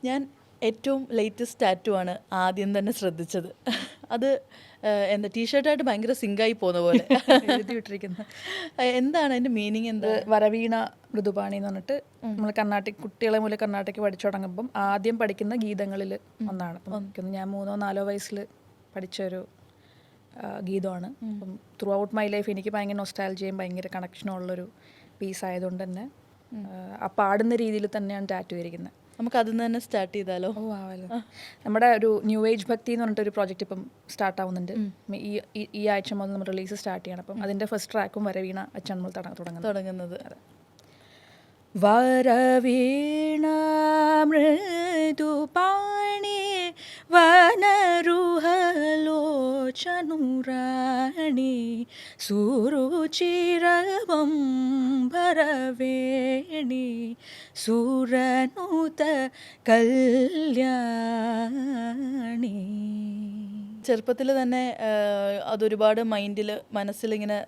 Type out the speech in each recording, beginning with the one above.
ഞാൻ ഏറ്റവും latest tattoo ആണ് ആദ്യം തന്നെ ശ്രദ്ധിച്ചത്. അത് എന്താ ടീഷർട്ടായിട്ട് ഭയങ്കര സിങ്കായി പോകുന്ന പോലെ എഴുതി വിട്ടിരിക്കുന്നത്. എന്താണ് അതിൻ്റെ മീനിങ്? എന്താ? വരവീണ മൃദുപാണി എന്ന് പറഞ്ഞിട്ട് നമ്മൾ കർണാട്ടിക് കുട്ടികളെ മുതൽ കർണാട്ടിക് പഠിച്ചു തുടങ്ങുമ്പം ആദ്യം പഠിക്കുന്ന ഗീതങ്ങളിൽ ഒന്നാണ്. അപ്പം ഞാൻ 3-4 വയസ്സിൽ പഠിച്ചൊരു ഗീതമാണ്. അപ്പം ത്രൂ ഔട്ട് മൈ ലൈഫ് എനിക്ക് ഭയങ്കര നൊസ്റ്റാൾജിയും ഭയങ്കര കണക്ഷനും ഉള്ളൊരു പീസ് ആയതുകൊണ്ട് തന്നെ ആ പാടുന്ന രീതിയിൽ തന്നെയാണ് ടാറ്റു ചെയ്തിരിക്കുന്നത്. നമുക്ക് അതിൽ നിന്ന് തന്നെ സ്റ്റാർട്ട് ചെയ്താലോ? ഓ ആവല്ലോ. നമ്മുടെ ഒരു ന്യൂ ഏജ് ഭക്തി എന്ന് പറഞ്ഞിട്ടൊരു പ്രോജക്റ്റ് ഇപ്പം സ്റ്റാർട്ട് ആവുന്നുണ്ട്. ഈ ആഴ്ച മുതൽ നമ്മൾ റിലീസ് സ്റ്റാർട്ട് ചെയ്യണം. അപ്പം അതിൻ്റെ ഫസ്റ്റ് ട്രാക്കും വരവീണ അച്ഛൻ നമ്മൾ തുടങ്ങുന്നത്. വരവീണ മൃദുപാണി വനരുഹലോചനുരാണി സുരുചിരവംഭരവേണി സുരനുത കല്യാണി. ചെറുപ്പത്തിൽ തന്നെ അതൊരുപാട് മനസ്സിലിങ്ങനെ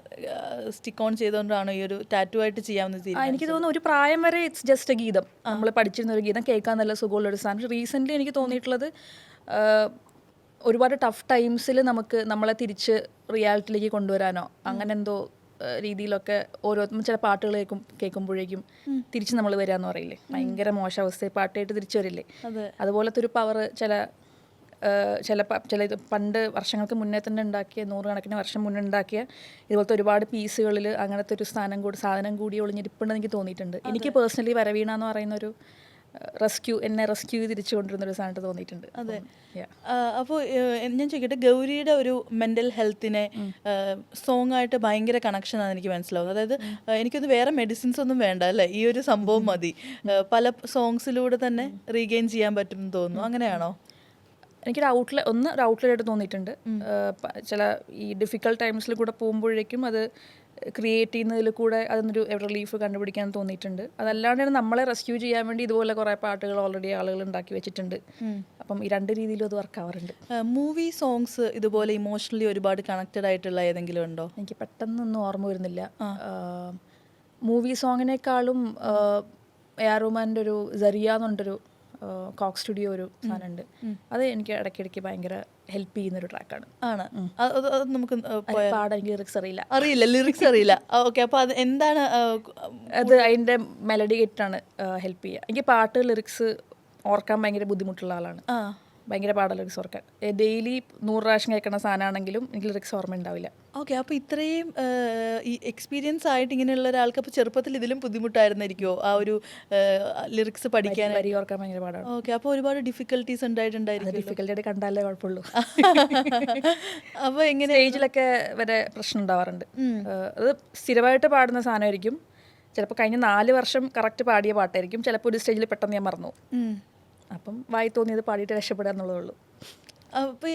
സ്റ്റിക്ക് ഓൺ ചെയ്തുകൊണ്ടാണ് ഈ ഒരു ടാറ്റു ആയിട്ട് ചെയ്യാമെന്ന് തീരുമാനിച്ചത്? എനിക്ക് തോന്നുന്നു ഒരു പ്രായം വരെ ഇറ്റ്സ് ജസ്റ്റ് എ ഗീതം. നമ്മൾ പഠിച്ചിരുന്ന ഒരു ഗീതം കേൾക്കാൻ നല്ല സുഖമുള്ളൊരു സാധനം. റീസെൻ്റ്ലി എനിക്ക് തോന്നിയിട്ടുള്ളത് ഒരുപാട് ടഫ് ടൈംസിൽ നമുക്ക് നമ്മളെ തിരിച്ച് റിയാലിറ്റിയിലേക്ക് കൊണ്ടുവരാനോ അങ്ങനെ എന്തോ രീതിയിലൊക്കെ ചില പാട്ടുകൾ കേൾക്കുമ്പോഴേക്കും തിരിച്ച് നമ്മൾ വരികയെന്ന് പറയില്ലേ, ഭയങ്കര മോശം അവസ്ഥയിൽ പാട്ടായിട്ട് തിരിച്ചു വരില്ലേ, അതുപോലത്തെ ഒരു പവർ ചില പണ്ട് വർഷങ്ങൾക്ക് മുന്നേ തന്നെ ഉണ്ടാക്കിയ 100 കണക്കിന് വർഷം മുന്നേ ഉണ്ടാക്കിയ ഇതുപോലത്തെ ഒരുപാട് പീസുകളിൽ അങ്ങനത്തെ ഒരു സാധനം കൂടി ഒളിഞ്ഞിരിപ്പുണ്ടെന്ന് എനിക്ക് തോന്നിയിട്ടുണ്ട്. എനിക്ക് പേഴ്സണലി വരവീണ എന്ന് പറയുന്ന ഒരു എന്നെ റെസ്ക്യൂ തിരിച്ചു കൊണ്ടിരുന്ന ഒരു സാധനമായിട്ട് തോന്നിയിട്ടുണ്ട്. അതെ. അപ്പോൾ ഞാൻ ചോദിക്കട്ടെ, ഗൗരിയുടെ ഒരു മെൻ്റൽ ഹെൽത്തിനെ സോങ് ആയിട്ട് ഭയങ്കര കണക്ഷനാണ് എനിക്ക് മനസ്സിലാവുന്നത്. അതായത് എനിക്കൊന്ന് വേറെ മെഡിസിൻസ് ഒന്നും വേണ്ട അല്ലേ, ഈ ഒരു സംഭവം മതി, പല സോങ്സിലൂടെ തന്നെ റീഗെയിൻ ചെയ്യാൻ പറ്റും എന്ന് തോന്നുന്നു. അങ്ങനെയാണോ? എനിക്കൊരു ഔട്ട്ലെറ്റായിട്ട് തോന്നിയിട്ടുണ്ട്. ചില ഈ ഡിഫിക്കൽട്ട് ടൈംസിൽ കൂടെ പോകുമ്പോഴേക്കും അത് ക്രിയേറ്റ് ചെയ്യുന്നതിൽ കൂടെ അതിനൊരു റിലീഫ് കണ്ടുപിടിക്കാൻ തോന്നിയിട്ടുണ്ട്. അതല്ലാണ്ട് നമ്മളെ റെസ്ക്യൂ ചെയ്യാൻ വേണ്ടി ഇതുപോലെ കുറേ പാട്ടുകൾ ഓൾറെഡി ആളുകൾ ഉണ്ടാക്കി വെച്ചിട്ടുണ്ട്. അപ്പം ഈ രണ്ട് രീതിയിലും അത് വർക്ക് ആവാറുണ്ട്. മൂവി സോങ്സ് ഇതുപോലെ ഇമോഷണലി ഒരുപാട് കണക്റ്റഡ് ആയിട്ടുള്ള ഏതെങ്കിലും ഉണ്ടോ? എനിക്ക് പെട്ടെന്നൊന്നും ഓർമ്മ വരുന്നില്ല. മൂവി സോങ്ങിനേക്കാളും എ ആർ റഹ്മാൻ്റെ ഒരു സറിയ എന്ന് പറഞ്ഞിട്ടൊരു കോക്ക് സ്റ്റുഡിയോ ഒരു സാധനമുണ്ട്. അത് എനിക്ക് ഇടയ്ക്കിടയ്ക്ക് ഭയങ്കര ഹെൽപ്പ് ചെയ്യുന്നൊരു ട്രാക്കാണ്. നമുക്ക് പാടാൻ എനിക്ക് ലിറിക്സ് ലിറിക്സ് അറിയില്ല. ഓക്കെ, അപ്പോൾ അത് എന്താണ്? അത് അതിൻ്റെ മെലഡി കേട്ടിട്ടാണ് ഹെൽപ്പ് ചെയ്യുക. എനിക്ക് പാട്ട് ലിറിക്സ് ഓർക്കാൻ ഭയങ്കര ബുദ്ധിമുട്ടുള്ള ആളാണ്. ഭയങ്കര പാടാൻ ലിറിക്സ് ഓർക്കാൻ. ഡെയിലി 100 പ്രാവശ്യം കേൾക്കുന്ന സാധനമാണെങ്കിലും എനിക്ക് ലിറിക്സ് ഓർമ്മ ഉണ്ടാവില്ല. ഓക്കെ, അപ്പോൾ ഇത്രയും ഈ എക്സ്പീരിയൻസ് ആയിട്ട് ഇങ്ങനെയുള്ള ഒരാൾക്ക് അപ്പോൾ ചെറുപ്പത്തിൽ ഇതിലും ബുദ്ധിമുട്ടായിരുന്നിരിക്കുമോ ആ ഒരു ലിറിക്സ് പഠിക്കാൻ? വരി ഓർക്കാൻ ഭയങ്കര പാടാണ്. ഓക്കെ, അപ്പോൾ ഒരുപാട് ഡിഫിക്കൽട്ടീസ് ഉണ്ടായിട്ടുണ്ടായിരിക്കും. ഡിഫിക്കൽട്ടി കണ്ടാലേ കുഴപ്പമുള്ളൂ. അപ്പോൾ എങ്ങനെ സ്റ്റേജിലൊക്കെ വരെ പ്രശ്നം ഉണ്ടാവാറുണ്ട്. അത് സ്ഥിരമായിട്ട് പാടുന്ന സാധനമായിരിക്കും. ചിലപ്പോൾ കഴിഞ്ഞ 4 വർഷം കറക്റ്റ് പാടിയ പാട്ടായിരിക്കും. ചിലപ്പോൾ ഒരു സ്റ്റേജിൽ പെട്ടെന്ന് ഞാൻ മറന്നു. അപ്പം വായി തോന്നിയത് പാടിയിട്ട് രക്ഷപ്പെടുക എന്നുള്ളതേ ഉള്ളൂ. അപ്പോൾ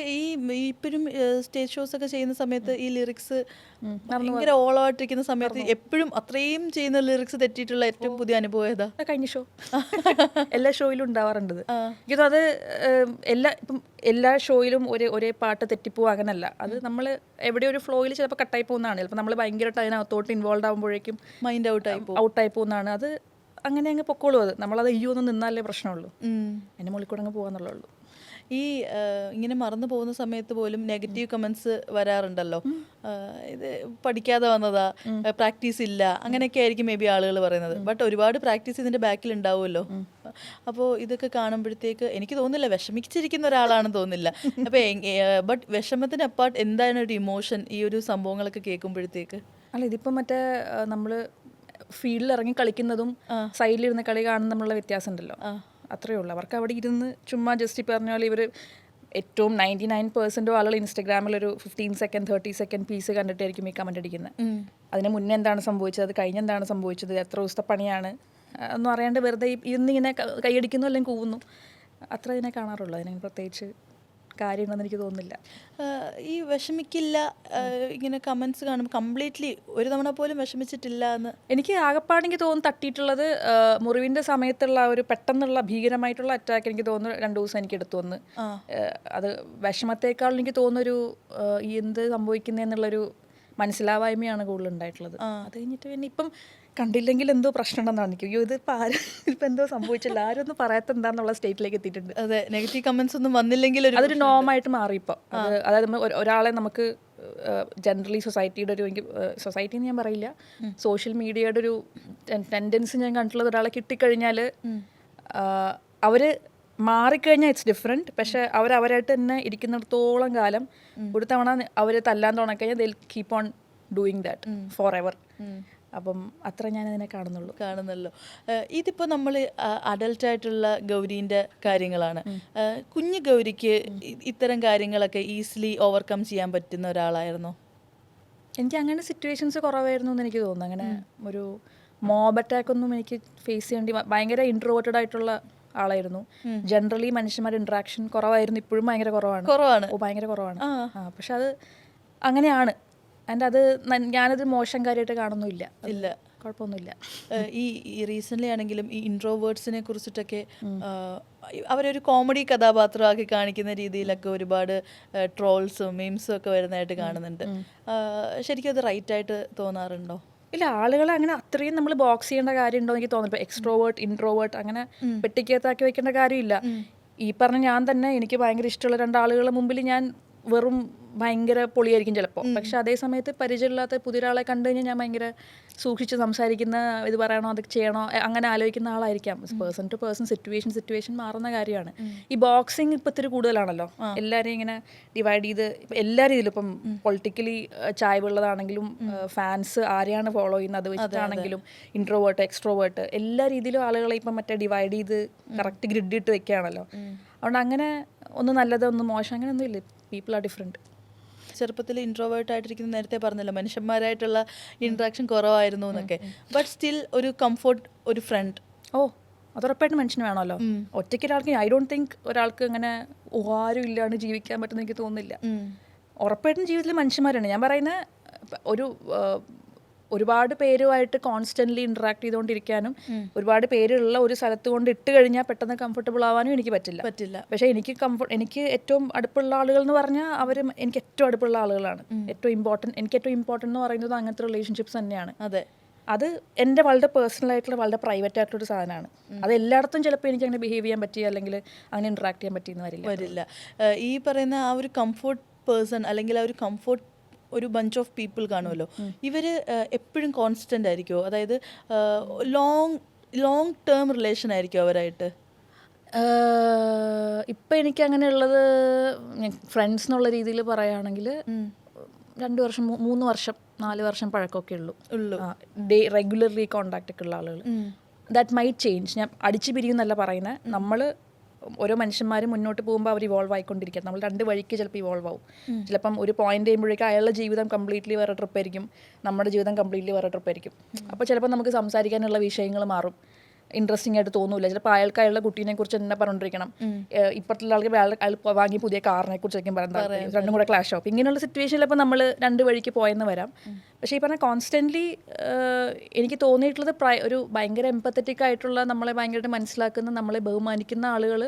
ഇപ്പോഴും സ്റ്റേജ് ഷോസ് ഒക്കെ ചെയ്യുന്ന സമയത്ത് ഈ ലിറിക്സ് ഭയങ്കര ഓളമായിട്ടിരിക്കുന്ന സമയത്ത് എപ്പോഴും അത്രയും ചെയ്യുന്ന ലിറിക്സ് തെറ്റിയിട്ടുള്ള ഏറ്റവും പുതിയ അനുഭവം ഏതാ? കഴിഞ്ഞ ഷോ എല്ലാ ഷോയിലും ഉണ്ടാവാറുണ്ട്. എനിക്കത് എല്ലാ ഷോയിലും ഒരേ പാട്ട് തെറ്റിപ്പോവുക അങ്ങനല്ല. അത് നമ്മൾ എവിടെ ഒരു ഫ്ലോയിൽ ചിലപ്പോൾ കട്ടായി പോകുന്നതാണ്. ചിലപ്പോൾ നമ്മൾ ഭയങ്കരമായിട്ട് അതിനകത്തോട്ട് ഇൻവോൾവ് ആകുമ്പോഴേക്കും മൈൻഡ് ഔട്ടായി പോകുന്നതാണ്. അത് അങ്ങനെ അങ്ങ് പൊക്കോളൂ. അത് നമ്മളത് ഒന്ന് നിന്നാലേ പ്രശ്നമുള്ളൂ. അതിൻ്റെ മുകളിൽ കൂടെ അങ്ങ് പോകാന്നുള്ളേ ഉള്ളൂ. ഈ ഇങ്ങനെ മറന്നു പോകുന്ന സമയത്ത് പോലും നെഗറ്റീവ് കമൻസ് വരാറുണ്ടല്ലോ. ഇത് പഠിക്കാതെ വന്നതാ, പ്രാക്ടീസ് ഇല്ല, അങ്ങനെയൊക്കെ ആയിരിക്കും മേ ബി ആളുകൾ പറയുന്നത്. ബട്ട് ഒരുപാട് പ്രാക്ടീസ് ഇതിൻ്റെ ബാക്കിൽ ഉണ്ടാവുമല്ലോ. അപ്പോൾ ഇതൊക്കെ കാണുമ്പോഴത്തേക്ക് എനിക്ക് തോന്നുന്നില്ല വിഷമിച്ചിരിക്കുന്ന ഒരാളാണെന്ന് തോന്നുന്നില്ല. അപ്പോൾ ബട്ട് വിഷമത്തിന് അപ്പാർട്ട് എന്താണ് ഒരു ഇമോഷൻ ഈ ഒരു സംഭവങ്ങളൊക്കെ കേൾക്കുമ്പോഴത്തേക്ക്? അല്ല, ഇതിപ്പോൾ മറ്റേ നമ്മൾ ഫീൽഡിൽ ഇറങ്ങി കളിക്കുന്നതും സൈഡിലിരുന്ന് കളി കാണുന്ന തമ്മിലുള്ള വ്യത്യാസം ഉണ്ടല്ലോ. അത്രയേ ഉള്ളൂ. അവർക്ക് അവിടെ ഇരുന്ന് ചുമ്മാ ജസ്റ്റ് പറഞ്ഞ പോലെ ഇവർ ഏറ്റവും 99% ആളുകൾ ഇൻസ്റ്റഗ്രാമിൽ ഒരു 15 സെക്കൻഡ് 30 സെക്കൻഡ് പീസ് കണ്ടിട്ടായിരിക്കും ഈ കമൻറ്റ് അടിക്കുന്നത്. അതിന് മുന്നേ എന്താണ് സംഭവിച്ചത്, അത് കഴിഞ്ഞെന്താണ് സംഭവിച്ചത്, എത്ര ദിവസത്തെ പണിയാണ് ഒന്നും അറിയാണ്ട് വെറുതെ ഇന്നിങ്ങനെ കൈയടിക്കുന്നു അല്ലെങ്കിൽ കൂവുന്നു, അത്ര ഇതിനെ കാണാറുള്ളൂ. അതിന് പ്രത്യേകിച്ച് കാര്യമുണ്ടെന്ന് എനിക്ക് തോന്നുന്നില്ല. ഈ വിഷമിക്കില്ല ഇങ്ങനെ കമൻസ് കാണുമ്പോൾ കംപ്ലീറ്റ്ലി ഒരു തവണ പോലും വിഷമിച്ചിട്ടില്ല എന്ന് എനിക്ക് ആകെപ്പാടെനിക്ക് തോന്നുന്നു. തട്ടിയിട്ടുള്ളത് മുറിവിൻ്റെ സമയത്തുള്ള ഒരു പെട്ടെന്നുള്ള ഭീകരമായിട്ടുള്ള അറ്റാക്ക് എനിക്ക് തോന്നുന്നു 2 ദിവസം എനിക്ക് എടുത്തു വന്ന്. അത് വിഷമത്തേക്കാൾ എനിക്ക് തോന്നുന്നൊരു എന്ത് സംഭവിക്കുന്നതെന്നുള്ളൊരു മനസ്സിലാവായ്മയാണ് കൂടുതൽ ഉണ്ടായിട്ടുള്ളത്. അത് കഴിഞ്ഞിട്ട് പിന്നെ ഇപ്പം കണ്ടില്ലെങ്കിൽ എന്തോ പ്രശ്നം ഉണ്ടെന്നാണ് എനിക്ക്. അയ്യോ ഇതിപ്പോൾ ആരും ഇപ്പം എന്തോ സംഭവിച്ചില്ല, ആരും ഒന്നും പറയാത്ത എന്താന്നുള്ള സ്റ്റേറ്റിലേക്ക് എത്തിയിട്ടുണ്ട്. അതെ, നെഗറ്റീവ് കമന്റ്സ് ഒന്നും വന്നില്ലെങ്കിൽ അതൊരു നോമായിട്ട് മാറി ഇപ്പോൾ. അതായത് ഒരാളെ നമുക്ക് ജനറലി സൊസൈറ്റിയുടെ ഒരു, എനിക്ക് സൊസൈറ്റി എന്ന് ഞാൻ പറയില്ല, സോഷ്യൽ മീഡിയയുടെ ഒരു ടെൻഡൻസി ഞാൻ കണ്ടിട്ടുള്ളത്, ഒരാളെ കിട്ടിക്കഴിഞ്ഞാൽ അവർ മാറിക്കഴിഞ്ഞാൽ ഇറ്റ്സ് ഡിഫറെൻറ്റ്. പക്ഷേ അവരായിട്ട് തന്നെ ഇരിക്കുന്നിടത്തോളം കാലം ഒരു തവണ അവർ തല്ലാൻ തുടങ്ങിക്കഴിഞ്ഞാൽ they keep on doing that forever. അപ്പം അത്ര ഞാൻ അതിനെ കാണുന്നല്ലോ. ഇതിപ്പോൾ നമ്മൾ അഡൽട്ടായിട്ടുള്ള ഗൗരീൻ്റെ കാര്യങ്ങളാണ്. കുഞ്ഞു ഗൗരിക്ക് ഇത്തരം കാര്യങ്ങളൊക്കെ ഈസിലി ഓവർകം ചെയ്യാൻ പറ്റുന്ന ഒരാളായിരുന്നോ? എനിക്ക് അങ്ങനെ സിറ്റുവേഷൻസ് കുറവായിരുന്നു എന്ന് എനിക്ക് തോന്നുന്നു. അങ്ങനെ ഒരു മോബ് അറ്റാക്ക് ഒന്നും എനിക്ക് ഫേസ് ചെയ്യേണ്ടി, ഭയങ്കര ഇൻട്രോവേർട്ടഡ് ആയിട്ടുള്ള ആളായിരുന്നു. ജനറലി മനുഷ്യന്മാരുടെ ഇൻട്രാക്ഷൻ കുറവായിരുന്നു, ഇപ്പോഴും ഭയങ്കര കുറവാണ്. ഭയങ്കര കുറവാണ്. പക്ഷെ അത് അങ്ങനെയാണ്. ആൻഡ് അത് ഞാനത് മോശം കാര്യമായിട്ട് കാണുന്നില്ല. കുഴപ്പമൊന്നുമില്ല. ഈ റീസെൻ്റ്ലി ആണെങ്കിലും ഈ ഇൻട്രോവേർട്സിനെ കുറിച്ചിട്ടൊക്കെ അവരൊരു കോമഡി കഥാപാത്രമാക്കി കാണിക്കുന്ന രീതിയിലൊക്കെ ഒരുപാട് ട്രോൾസും മീംസും ഒക്കെ വരുന്നതായിട്ട് കാണുന്നുണ്ട്. ശരിക്കും അത് റൈറ്റായിട്ട് തോന്നാറുണ്ടോ? ഇല്ല, ആളുകളെ അങ്ങനെ അത്രയും നമ്മൾ ബോക്സ് ചെയ്യേണ്ട കാര്യമുണ്ടോ എനിക്ക് തോന്നുന്നു. ഇപ്പോൾ എക്സ്ട്രോവേർട്ട് ഇൻട്രോവേർട്ട് അങ്ങനെ പെട്ടിക്കകത്താക്കി വെക്കേണ്ട കാര്യമില്ല. ഈ പറഞ്ഞ ഞാൻ തന്നെ, എനിക്ക് ഭയങ്കര ഇഷ്ടമുള്ള രണ്ടാളുകളുടെ മുമ്പിൽ ഞാൻ വെറും ഭയങ്കര പൊളിയായിരിക്കും ചിലപ്പോൾ. പക്ഷെ അതേ സമയത്ത് പരിചയമില്ലാത്ത പുതിയൊരാളെ കണ്ടു കഴിഞ്ഞാൽ ഞാൻ ഭയങ്കര സൂക്ഷിച്ച് സംസാരിക്കുന്ന, ഇത് പറയണോ അത് ചെയ്യണോ അങ്ങനെ ആലോചിക്കുന്ന ആളായിരിക്കാം. പേഴ്സൺ ടു പേഴ്സൺ, സിറ്റുവേഷൻ മാറുന്ന കാര്യമാണ്. ഈ ബോക്സിങ് ഇപ്പം ഇത്തിരി കൂടുതലാണല്ലോ. എല്ലാവരെയും ഇങ്ങനെ ഡിവൈഡ് ചെയ്ത് എല്ലാ രീതിയിലും, ഇപ്പം പൊളിറ്റിക്കലി ചായ്വുള്ളതാണെങ്കിലും ഫാൻസ് ആരെയാണ് ഫോളോ ചെയ്യുന്നത് അത് വെച്ചിട്ടാണെങ്കിലും, ഇൻട്രോവേർട്ട് എക്സ്ട്രോവേർട്ട് എല്ലാ രീതിയിലും ആളുകളെ ഇപ്പം മറ്റേ ഡിവൈഡ് ചെയ്ത് കറക്റ്റ് ഗ്രിഡ് ഇട്ട് വെക്കുകയാണല്ലോ. അതുകൊണ്ട് അങ്ങനെ ഒന്ന് നല്ലത് ഒന്ന് മോശം അങ്ങനെയൊന്നും ഇല്ല. People are different. ചെറുപ്പത്തിൽ ഇൻട്രോവേർട്ട് ആയിട്ടിരിക്കുന്ന, നേരത്തെ പറഞ്ഞല്ലോ മനുഷ്യന്മാരായിട്ടുള്ള ഇൻട്രാക്ഷൻ കുറവായിരുന്നു എന്നൊക്കെ. ബട്ട് സ്റ്റിൽ ഒരു കംഫോർട്ട്, ഒരു ഫ്രണ്ട്. അതുറപ്പായിട്ടും മനുഷ്യന് വേണമല്ലോ. ഒറ്റയ്ക്ക് ഒരാൾക്ക്, ഐ ഡോണ്ട് തിങ്ക് ഒരാൾക്ക് അങ്ങനെ ആരും ഇല്ലാണ്ട് ജീവിക്കാൻ പറ്റുമെന്ന് എനിക്ക് തോന്നുന്നില്ല. ഉറപ്പായിട്ടും ജീവിതത്തിൽ മനുഷ്യന്മാരാണ്. ഞാൻ പറയുന്നത് ഒരുപാട് പേരുമായിട്ട് കോൺസ്റ്റൻ്റ്ലി ഇൻട്രാക്ട് ചെയ്തുകൊണ്ടിരിക്കാനും ഒരുപാട് പേരുള്ള ഒരു സ്ഥലത്ത് കൊണ്ട് ഇട്ട് കഴിഞ്ഞാൽ പെട്ടെന്ന് കംഫർട്ടബിൾ ആവാനും എനിക്ക് പറ്റില്ല. പക്ഷേ എനിക്ക് ഏറ്റവും അടുപ്പുള്ള ആളുകൾ എന്ന് പറഞ്ഞാൽ എനിക്ക് ഏറ്റവും അടുപ്പുള്ള ആളുകളാണ്. എനിക്ക് ഏറ്റവും ഇമ്പോർട്ടൻ്റ് എന്ന് പറയുന്നത് അങ്ങനത്തെ റിലേഷൻഷിപ്സ് തന്നെയാണ്. അതെ, അത് എൻ്റെ വളരെ പേഴ്സണൽ ആയിട്ടുള്ള, വളരെ പ്രൈവറ്റ് ആയിട്ടുള്ളൊരു സാധനമാണ്. അത് എല്ലായിടത്തും ചിലപ്പോൾ എനിക്ക് അങ്ങനെ ബിഹേവ് ചെയ്യാൻ പറ്റി, അല്ലെങ്കിൽ അങ്ങനെ ഇൻട്രാക്ട് ചെയ്യാൻ പറ്റിയെന്ന് വരില്ല. ഈ പറയുന്ന ആ ഒരു കംഫോർട്ട് പേഴ്സൺ, അല്ലെങ്കിൽ ആ ഒരു കംഫോർട്ട് ഒരു ബഞ്ച് ഓഫ് പീപ്പിൾ കാണുമല്ലോ, ഇവർ എപ്പോഴും കോൺസ്റ്റൻ്റ് ആയിരിക്കുമോ? അതായത് ലോങ് ടേം റിലേഷൻ ആയിരിക്കും അവരായിട്ട്? ഇപ്പം എനിക്ക് അങ്ങനെയുള്ളത് ഫ്രണ്ട്സ് എന്നുള്ള രീതിയിൽ പറയുകയാണെങ്കിൽ 2 വർഷം 3 വർഷം 4 വർഷം പഴക്കമൊക്കെ ഉള്ളൂ. റെഗുലർലി കോണ്ടാക്റ്റ് ഒക്കെ ഉള്ള ആളുകൾ. That might change. ഞാൻ അടിച്ചു പിരിയുന്നല്ല പറയുന്നത്. നമ്മൾ ഓരോ മനുഷ്യന്മാരും മുന്നോട്ട് പോകുമ്പോൾ അവർ ഇവോൾവ് ആയിക്കൊണ്ടിരിക്കുക. നമ്മൾ 2 വഴിക്ക് ചിലപ്പോൾ ഇവോൾവ് ആവും. ചിലപ്പം ഒരു പോയിന്റ് ചെയ്യുമ്പോഴേക്കും അയാളുടെ ജീവിതം കംപ്ലീറ്റ്ലി വേറെ ട്രിപ്പായിരിക്കും, നമ്മുടെ ജീവിതം കംപ്ലീറ്റ്ലി വേറെ ട്രിപ്പായിരിക്കും. അപ്പോൾ ചിലപ്പോൾ നമുക്ക് സംസാരിക്കാനുള്ള വിഷയങ്ങൾ മാറും, ഇൻട്രസ്റ്റിംഗ് ആയിട്ട് തോന്നില്ല. ചിലപ്പോൾ അയാളുടെ കുട്ടീനെ കുറിച്ച് തന്നെ പറഞ്ഞുകൊണ്ടിരിക്കണം, ഇപ്പോഴത്തെ ആൾക്ക് അയാൾ വാങ്ങി പുതിയ കാറിനെ കുറിച്ചൊക്കെ പറയുന്നത്, രണ്ടും കൂടെ ക്ലാഷ് ആവും. ഇങ്ങനെയുള്ള സിറ്റുവേഷനിൽ ഇപ്പോൾ നമ്മൾ 2 വഴിക്ക് പോയെന്ന് വരാം. പക്ഷേ ഈ പറഞ്ഞാൽ കോൺസ്റ്റൻ്റ്ലി എനിക്ക് തോന്നിയിട്ടുള്ളത് ഒരു ഭയങ്കര എംപത്തറ്റിക് ആയിട്ടുള്ള, നമ്മളെ ഭയങ്കരമായിട്ട് മനസ്സിലാക്കുന്ന, നമ്മളെ ബഹുമാനിക്കുന്ന ആളുകൾ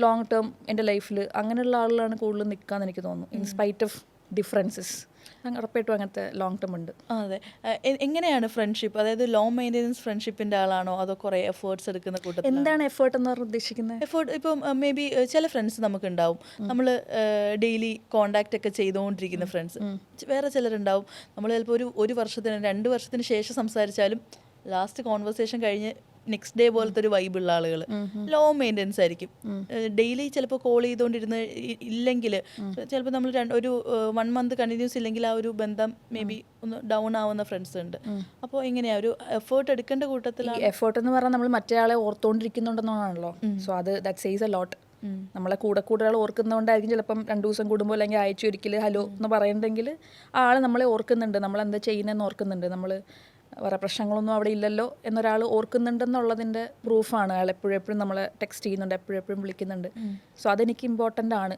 ലോങ് ടേം എൻ്റെ ലൈഫിൽ അങ്ങനെയുള്ള ആളുകളാണ് കൂടുതൽ നിൽക്കാമെന്ന് എനിക്ക് തോന്നുന്നു. ഇൻസ്പൈറ്റ് ഓഫ് ഡിഫറൻസസ് ഉറപ്പായിട്ടും അങ്ങനത്തെ ലോങ് ടേം ഉണ്ട്. അതെ. എങ്ങനെയാണ് ഫ്രണ്ട്ഷിപ്പ്? അതായത് ലോ മെയിൻ്റെനൻസ് ഫ്രണ്ട്ഷിപ്പിൻ്റെ ആളാണോ, അതോ കുറേ എഫേർട്സ് എടുക്കുന്ന കൂട്ടത്തിൽ? എന്താണ് എഫേർട്ട് എന്ന് പറഞ്ഞാൽ ഉദ്ദേശിക്കുന്നത്? എഫേർട്ട് ഇപ്പം മേ ബി ചില ഫ്രണ്ട്സ് നമുക്കുണ്ടാവും, നമ്മൾ ഡെയിലി കോണ്ടാക്റ്റ് ഒക്കെ ചെയ്തുകൊണ്ടിരിക്കുന്ന ഫ്രണ്ട്സ്. വേറെ ചിലരുണ്ടാവും, നമ്മൾ ചിലപ്പോൾ ഒരു വർഷത്തിന് 2 വർഷത്തിന് ശേഷം സംസാരിച്ചാലും ലാസ്റ്റ് കോൺവെർസേഷൻ കഴിഞ്ഞ് നെക്സ്റ്റ് ഡേ പോലത്തെ ഒരു വൈബുള്ള ആളുകൾ. ലോ മെയിൻ്റെനൻസ് ആയിരിക്കും. ഡെയിലി ചിലപ്പോൾ കോൾ ചെയ്തുകൊണ്ടിരുന്ന് ഇല്ലെങ്കിൽ, ചിലപ്പോൾ നമ്മൾ ഒരു 1 മന്ത് കണ്ടിന്യൂസ് ഇല്ലെങ്കിൽ ആ ഒരു ബന്ധം മേ ബി ഒന്ന് ഡൗൺ ആവുന്ന ഫ്രണ്ട്സ് ഉണ്ട്. അപ്പോൾ എങ്ങനെയാ ഒരു എഫേർട്ട് എടുക്കേണ്ട കൂട്ടത്തിലാണ്? എഫേർട്ട് എന്ന് പറഞ്ഞാൽ നമ്മൾ മറ്റേ ആളെ ഓർത്തുകൊണ്ടിരിക്കുന്നുണ്ടെന്നാണല്ലോ. സോ അത് ദാറ്റ് സേസ് എ ലോട്ട്. നമ്മളെ കൂടെ ആൾ ഓർക്കുന്നതുകൊണ്ടായിരിക്കും ചിലപ്പം 2 ദിവസം കൂടുമ്പോൾ അല്ലെങ്കിൽ ആഴ്ച ഒരിക്കൽ ഹലോ എന്ന് പറയുന്നുണ്ടെങ്കിൽ ആ ആൾ നമ്മളെ ഓർക്കുന്നുണ്ട്, നമ്മളെന്താ ചെയ്യുന്നതെന്ന് ഓർക്കുന്നുണ്ട്, നമ്മൾ വേറെ പ്രശ്നങ്ങളൊന്നും അവിടെ ഇല്ലല്ലോ എന്നൊരാൾ ഓർക്കുന്നുണ്ടെന്നുള്ളതിൻ്റെ പ്രൂഫാണ്. അയാൾ എപ്പോഴും നമ്മളെ ടെക്സ്റ്റ് ചെയ്യുന്നുണ്ട്, എപ്പോഴും വിളിക്കുന്നുണ്ട്. സോ അതെനിക്ക് ഇമ്പോർട്ടൻ്റ് ആണ്.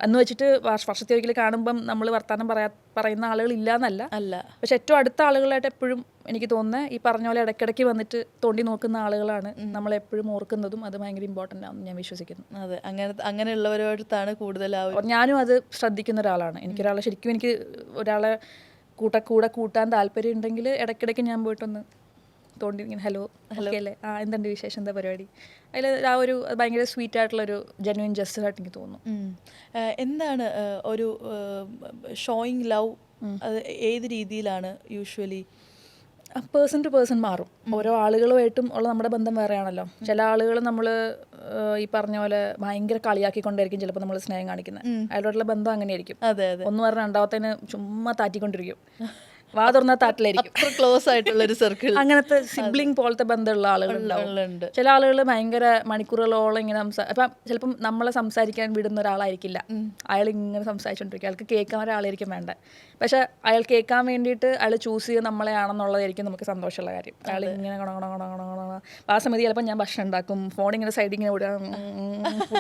എന്ന് വെച്ചിട്ട് വർഷത്തിൽ ഒരിക്കൽ കാണുമ്പം നമ്മൾ വർത്തമാനം പറയുന്ന ആളുകൾ ഇല്ല എന്നല്ല. പക്ഷെ ഏറ്റവും അടുത്ത ആളുകളായിട്ട് എപ്പോഴും എനിക്ക് തോന്നുന്നത് ഈ പറഞ്ഞ പോലെ ഇടയ്ക്കിടയ്ക്ക് വന്നിട്ട് തോണ്ടി നോക്കുന്ന ആളുകളാണ് നമ്മളെപ്പോഴും ഓർക്കുന്നതും. അത് ഭയങ്കര ഇമ്പോർട്ടൻ്റ് ആണെന്ന് ഞാൻ വിശ്വസിക്കുന്നു. അതെ, അങ്ങനെയുള്ളവരോടത്താണ് കൂടുതൽ. ഞാനും അത് ശ്രദ്ധിക്കുന്ന ഒരാളാണ്. എനിക്ക് ഒരാളെ കൂട്ടാൻ താല്പര്യം ഉണ്ടെങ്കിൽ ഇടയ്ക്കിടയ്ക്ക് ഞാൻ പോയിട്ടൊന്ന് തോണ്ടി ഇങ്ങനെ ഹലോ ഓക്കെ അല്ലേ, ആ എന്തുണ്ട് വിശേഷം, എന്താ പരിപാടി, അതിൽ ആ ഒരു ഭയങ്കര സ്വീറ്റ് ആയിട്ടുള്ളൊരു ജെന്യുവൻ ജസ്റ്റസ് ആയിട്ട് എനിക്ക് തോന്നുന്നു. എന്താണ് ഒരു ഷോയിങ് ലവ്, അത് ഏത് രീതിയിലാണ് യൂഷ്വലി? പേഴ്സൺ ടു പേഴ്സൺ മാറും. ഓരോ ആളുകളുമായിട്ടും ഉള്ള നമ്മുടെ ബന്ധം വേറെയാണല്ലോ. ചില ആളുകൾ നമ്മൾ ഈ പറഞ്ഞ പോലെ ഭയങ്കര കളിയാക്കിക്കൊണ്ടായിരിക്കും ചിലപ്പോൾ നമ്മൾ സ്നേഹം കാണിക്കുന്നത്. അയാളോടുള്ള ബന്ധം അങ്ങനെയായിരിക്കും. അതെ അതെ, ഒന്ന് പറഞ്ഞ രണ്ടാമത്തേന് ചുമ്മാ താറ്റിക്കൊണ്ടിരിക്കും, വാ തുറന്നാൽ താറ്റിലായിരിക്കും. അത്ര ക്ലോസ് ആയിട്ടുള്ളൊരു സർക്കിൾ, അങ്ങനത്തെ സിബ്ലിംഗ് പോലത്തെ ബന്ധമുള്ള ആളുകളുണ്ടാവും. ചില ആളുകൾ ഭയങ്കര മണിക്കൂറുകളോളം ഇങ്ങനെ അപ്പം ചിലപ്പം നമ്മളെ സംസാരിക്കാൻ വിടുന്ന ഒരാളായിരിക്കില്ല, അയാൾ ഇങ്ങനെ സംസാരിച്ചുകൊണ്ടിരിക്കും, അയാൾക്ക് കേൾക്കാൻ ഒരാളായിരിക്കും വേണ്ടത്. പക്ഷെ അയാൾ കേൾക്കാൻ വേണ്ടിയിട്ട് അയാൾ ചൂസ് ചെയ്ത് നമ്മളെയാണെന്നുള്ളതായിരിക്കും നമുക്ക് സന്തോഷമുള്ള കാര്യം. അയാൾ ഇങ്ങനെ ആ സമയത്ത് ചിലപ്പോൾ ഞാൻ ഭക്ഷണം ഉണ്ടാക്കും, ഫോൺ ഇങ്ങനെ സൈഡിൽ ഇങ്ങനെ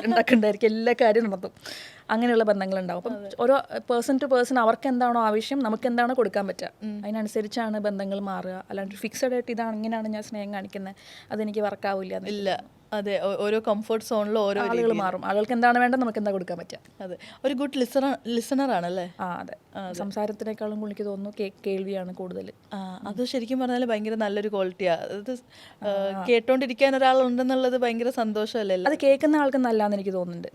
ഉണ്ടാക്കുന്നുണ്ടായിരിക്കും, എല്ലാ കാര്യവും നടത്തും. അങ്ങനെയുള്ള ബന്ധങ്ങളുണ്ടാവും. അപ്പം ഓരോ പേഴ്സൺ ടു പേഴ്സൺ അവർക്ക് എന്താണോ ആവശ്യം, നമുക്ക് എന്താണോ കൊടുക്കാൻ പറ്റുക, അതിനനുസരിച്ചാണ് ബന്ധങ്ങൾ മാറുക. അല്ലാണ്ട് ഫിക്സഡ് ആയിട്ട് ഇതാണ് ഇങ്ങനെയാണ് ഞാൻ സ്നേഹം കാണിക്കുന്നത്, അതെനിക്ക് വർക്കാവില്ല ഇല്ല. അതെ, ഓരോ കംഫർട്ട് സോണിലും ഓരോ ആളുകൾ മാറും. ആളുകൾക്ക് എന്താണ് വേണ്ടത്, നമുക്ക് എന്താ കൊടുക്കാൻ പറ്റുക. അതെ, ഒരു ഗുഡ് ലിസണർ ആണല്ലേ? അതെ, സംസാരത്തിനേക്കാളും എനിക്ക് തോന്നുന്നു കേൾവിയാണ് കൂടുതൽ. അത് ശരിക്കും പറഞ്ഞാൽ ഭയങ്കര നല്ലൊരു ക്വാളിറ്റിയാണ്. അത് കേട്ടോണ്ടിരിക്കാൻ ഒരാളുണ്ടെന്നുള്ളത് ഭയങ്കര സന്തോഷമല്ലേ? അത് കേൾക്കുന്ന ആൾക്ക് നല്ലതാണെന്ന് എനിക്ക് തോന്നുന്നുണ്ട്.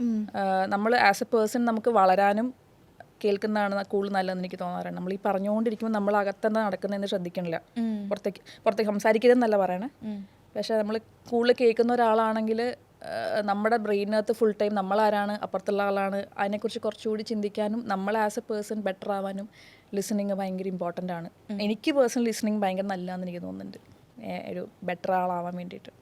നമ്മൾ ആസ് എ പേഴ്സൺ നമുക്ക് വളരാനും കേൾക്കുന്നതാണ് കൂടുതൽ നല്ലതെന്ന് എനിക്ക് തോന്നാറുണ്ട്. നമ്മൾ ഈ പറഞ്ഞുകൊണ്ടിരിക്കുമ്പോൾ നമ്മൾ അകത്തെന്താ നടക്കുന്നതെന്ന് ശ്രദ്ധിക്കണില്ല. പുറത്തേക്ക് സംസാരിക്കരുതെന്നല്ല പറയണേ. പക്ഷേ നമ്മൾ കൂടുതൽ കേൾക്കുന്ന ഒരാളാണെങ്കിൽ നമ്മുടെ ബ്രെയിനകത്ത് ഫുൾ ടൈം നമ്മളാരാണ്, അപ്പുറത്തുള്ള ആളാണ്, അതിനെക്കുറിച്ച് കുറച്ചുകൂടി ചിന്തിക്കാനും നമ്മൾ ആസ് എ പേഴ്സൺ ബെറ്റർ ആവാനും ലിസണിങ് ഭയങ്കര ഇമ്പോർട്ടൻ്റ് ആണ്. എനിക്ക് പേഴ്സണൽ ലിസണിങ് ഭയങ്കര നല്ലതാണെന്ന് എനിക്ക് തോന്നുന്നുണ്ട്, ഒരു ബെറ്റർ ആളാവാൻ വേണ്ടിയിട്ട്.